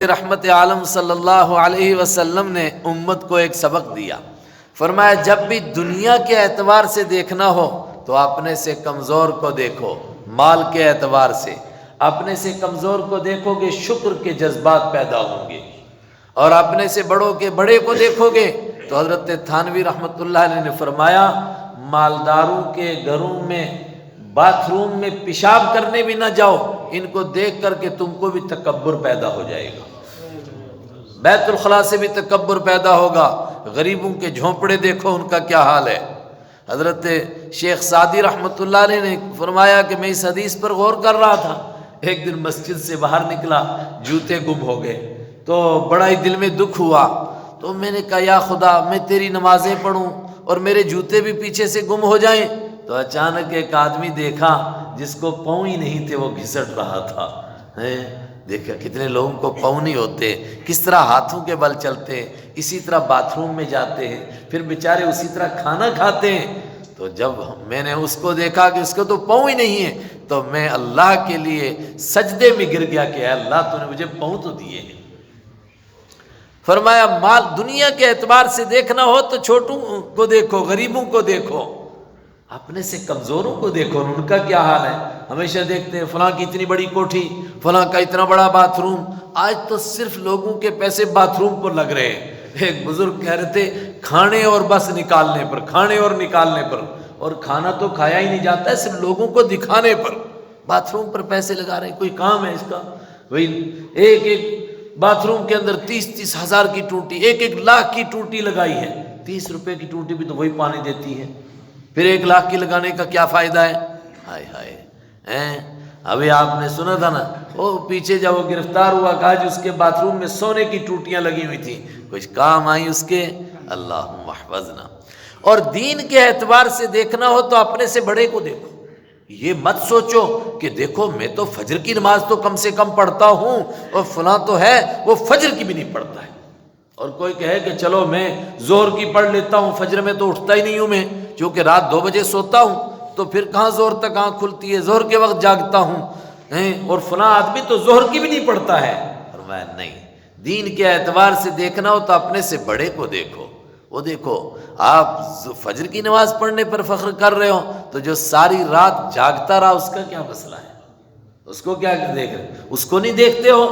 رحمت عالم صلی اللہ علیہ وسلم نے امت کو ایک سبق دیا، فرمایا جب بھی دنیا کے اعتبار سے دیکھنا ہو تو اپنے سے کمزور کو دیکھو، مال کے اعتبار سے اپنے سے کمزور کو دیکھو گے شکر کے جذبات پیدا ہوں گے، اور اپنے سے بڑوں کے بڑے کو دیکھو گے تو حضرت تھانوی رحمۃ اللہ علیہ نے فرمایا مالداروں کے گھروں میں باتھ روم میں پیشاب کرنے بھی نہ جاؤ، ان کو دیکھ کر کے تم کو بھی تکبر پیدا ہو جائے گا، بیت الخلاء سے بھی تکبر پیدا ہوگا۔ غریبوں کے جھونپڑے دیکھو ان کا کیا حال ہے۔ حضرت شیخ سعدی رحمۃ اللہ علیہ نے فرمایا کہ میں اس حدیث پر غور کر رہا تھا، ایک دن مسجد سے باہر نکلا، جوتے گم ہو گئے تو بڑا ہی دل میں دکھ ہوا، تو میں نے کہا یا خدا میں تیری نمازیں پڑھوں اور میرے جوتے بھی پیچھے سے گم ہو جائیں، تو اچانک ایک آدمی دیکھا جس کو پاؤں ہی نہیں تھے، وہ گھسٹ رہا تھا۔ دیکھا کتنے لوگوں کو پاؤں نہیں ہوتے، کس طرح ہاتھوں کے بل چلتے ہیں، اسی طرح باتھ روم میں جاتے ہیں، پھر بیچارے اسی طرح کھانا کھاتے ہیں۔ تو جب میں نے اس کو دیکھا کہ اس کو تو پاؤں ہی نہیں ہے، تو میں اللہ کے لیے سجدے میں گر گیا کہ اے اللہ تو نے مجھے پاؤں تو دیے ہیں۔ فرمایا مال دنیا کے اعتبار سے دیکھنا ہو تو چھوٹوں کو دیکھو، غریبوں کو دیکھو، اپنے سے کمزوروں کو دیکھو، ان کا کیا حال ہے۔ ہمیشہ دیکھتے ہیں فلاں کی اتنی بڑی کوٹھی، فلاں کا اتنا بڑا باتھ روم، آج تو صرف لوگوں کے پیسے باتھ روم پر لگ رہے ہیں۔ ایک بزرگ کہہ رہے تھے کھانے اور بس نکالنے پر، کھانے اور نکالنے پر، اور کھانا تو کھایا ہی نہیں جاتا ہے، صرف لوگوں کو دکھانے پر باتھ روم پر پیسے لگا رہے ہیں۔ کوئی کام ہے اس کا؟ وہی ایک ایک باتھ روم کے اندر 30-30 ہزار کی ٹوٹی، 1-1 لاکھ کی ٹوٹی لگائی ہے، 30 روپے کی ٹوٹی بھی تو وہی پانی دیتی ہے، پھر 1 لاکھ کی لگانے کا کیا فائدہ ہے؟ ہائے ہائے، ابھی آپ نے سنا تھا نا، وہ پیچھے جب وہ گرفتار ہوا کہا جی اس کے باتھ روم میں سونے کی ٹوٹیاں لگی ہوئی تھیں، کچھ کام آئی اس کے؟ اللہم احفظنا۔ اور دین کے اعتبار سے دیکھنا ہو تو اپنے سے بڑے کو دیکھو، یہ مت سوچو کہ دیکھو میں تو فجر کی نماز تو کم سے کم پڑھتا ہوں اور فلاں تو ہے وہ فجر کی بھی نہیں پڑھتا ہے، اور کوئی کہے کہ چلو میں ظہر کی پڑھ لیتا ہوں، فجر میں تو اٹھتا ہی نہیں ہوں میں، چونکہ رات 2 بجے سوتا ہوں تو پھر کہاں ظہر تک آنکھ کھلتی ہے، ظہر کے وقت جاگتا ہوں، اور فلاں آدمی تو ظہر کی بھی نہیں پڑھتا ہے۔ فرمایا نہیں، دین کے اعتبار سے دیکھنا ہو تو اپنے سے بڑے کو دیکھو۔ وہ دیکھو آپ فجر کی نماز پڑھنے پر فخر کر رہے ہو تو جو ساری رات جاگتا رہا اس کا کیا مسئلہ ہے، اس کو کیا دیکھ رہے، اس کو نہیں دیکھتے ہو۔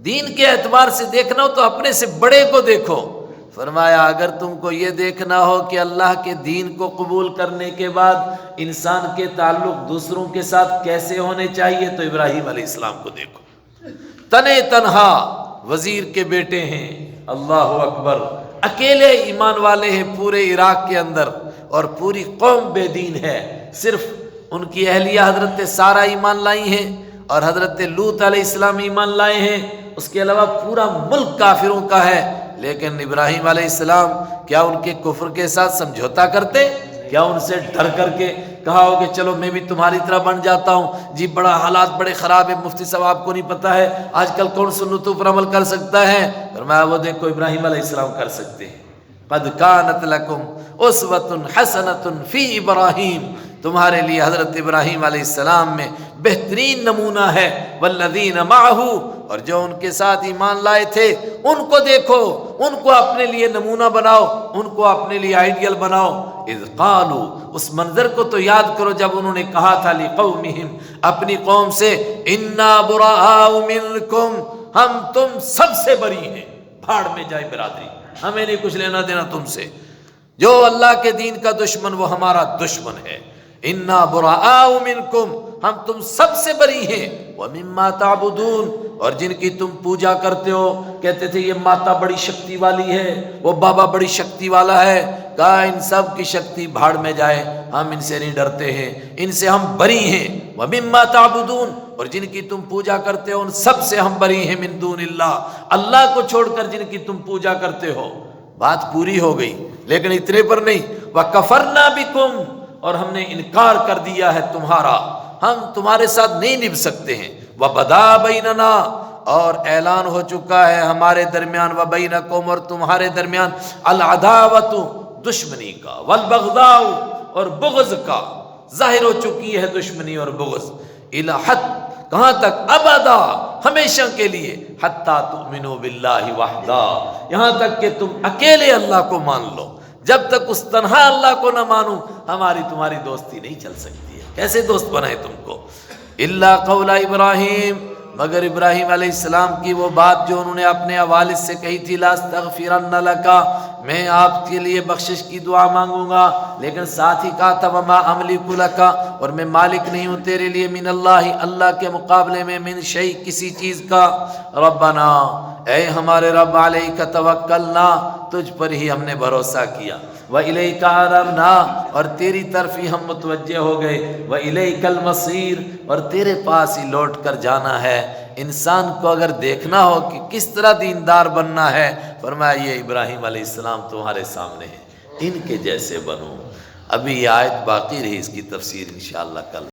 دین کے اعتبار سے دیکھنا ہو تو اپنے سے بڑے کو دیکھو۔ فرمایا اگر تم کو یہ دیکھنا ہو کہ اللہ کے دین کو قبول کرنے کے بعد انسان کے تعلق دوسروں کے ساتھ کیسے ہونے چاہیے تو ابراہیم علیہ السلام کو دیکھو، تنے تنہا وزیر کے بیٹے ہیں، اللہ اکبر، اکیلے ایمان والے ہیں پورے عراق کے اندر، اور پوری قوم بے دین ہے، صرف ان کی اہلیہ حضرت سارہ ایمان لائی ہیں اور حضرت لوط علیہ السلام ایمان لائے ہیں، اس کے علاوہ پورا ملک کافروں کا ہے۔ لیکن ابراہیم علیہ السلام کیا ان کے کفر کے ساتھ سمجھوتا کرتے؟ کیا ان سے ڈر کر کے کہا ہو کہ چلو میں بھی تمہاری طرح بن جاتا ہوں؟ جی بڑا حالات بڑے خراب ہے، مفتی صاحب آپ کو نہیں پتہ ہے آج کل کون سنتوں پر عمل کر سکتا ہے؟ فرمایا وہ دیکھو ابراہیم علیہ السلام کر سکتے ہیں۔ قد کانت لکم اسوۃ حسنۃ فی ابراہیم، تمہارے لیے حضرت ابراہیم علیہ السلام میں بہترین نمونہ ہے، والذین معہ، اور جو ان کے ساتھ ایمان لائے تھے ان کو دیکھو، ان کو اپنے لیے نمونہ بناؤ، ان کو اپنے لیے آئیڈیل بناؤ۔ اذ قالوا، اس منظر کو تو یاد کرو جب انہوں نے کہا تھا لقومہم، اپنی قوم سے، انا براء منکم، ہم تم سب سے بری ہیں، بھاڑ میں جائے برادری، ہمیں نہیں کچھ لینا دینا تم سے، جو اللہ کے دین کا دشمن وہ ہمارا دشمن ہے۔ انا براء منکم، ہم تم سب سے بری ہیں، ومما تعبدون، اور جن کی تم پوجا کرتے ہو، کہتے تھے یہ ماتا بڑی شکتی والی ہے، وہ بابا بڑی شکتی والا ہے، کہا ان سب کی شکتی بھاڑ میں جائے، ہم ان سے نہیں ڈرتے ہیں، ان سے ہم بری ہیں۔ ومما تعبدون، اور جن کی تم پوجا کرتے ہو ان سب سے ہم بری ہیں، من دون اللہ، اللہ کو چھوڑ کر جن کی تم پوجا کرتے ہو۔ بات پوری ہو گئی، لیکن اتنے پر نہیں، وَكَفَرْنَا بِكُمْ، اور ہم نے انکار کر دیا ہے تمہارا، ہم تمہارے ساتھ نہیں نبھ سکتے ہیں۔ وَبَدَا بَيْنَنَا، اور اعلان ہو چکا ہے ہمارے درمیان، وَبَيْنَكُمْ، اور تمہارے درمیان، الْعَدَاوَةُ، دشمنی کا، وَالْبَغْضَاءُ، اور بغض کا، ظاہر ہو چکی ہے دشمنی اور بغض، اِلَى حَدٍّ، کہاں تک، ابدا، ہمیشہ کے لیے، حتی تؤمنوا باللہ وحدہ، یہاں تک کہ تم اکیلے اللہ کو مان لو۔ جب تک اس تنہا اللہ کو نہ مانو ہماری تمہاری دوستی نہیں چل سکتی ہے۔ کیسے دوست بنائے تم کو؟ الا قول ابراہیم، مگر ابراہیم علیہ السلام کی وہ بات جو انہوں نے اپنے والد سے کہی تھی، لاستغفرن لک، میں آپ کے لیے بخشش کی دعا مانگوں گا، لیکن ساتھ ہی کہا تھا وما املک لک، اور میں مالک نہیں ہوں تیرے لیے، من اللہ، اللہ کے مقابلے میں، من شیء، کسی چیز کا، ربنا، اے ہمارے رب، علیک توکلنا، تجھ پر ہی ہم نے بھروسہ کیا، وَإِلَيْكَ عَرَبْنَا، اور تیری طرف ہی ہم متوجہ ہو گئے، وَإِلَيْكَ الْمَصِيرُ، اور تیرے پاس ہی لوٹ کر جانا ہے۔ انسان کو اگر دیکھنا ہو کہ کس طرح دیندار بننا ہے، فرمایا یہ ابراہیم علیہ السلام تمہارے سامنے ہے، ان کے جیسے بنو۔ ابھی یہ آیت باقی رہی، اس کی تفسیر انشاءاللہ کل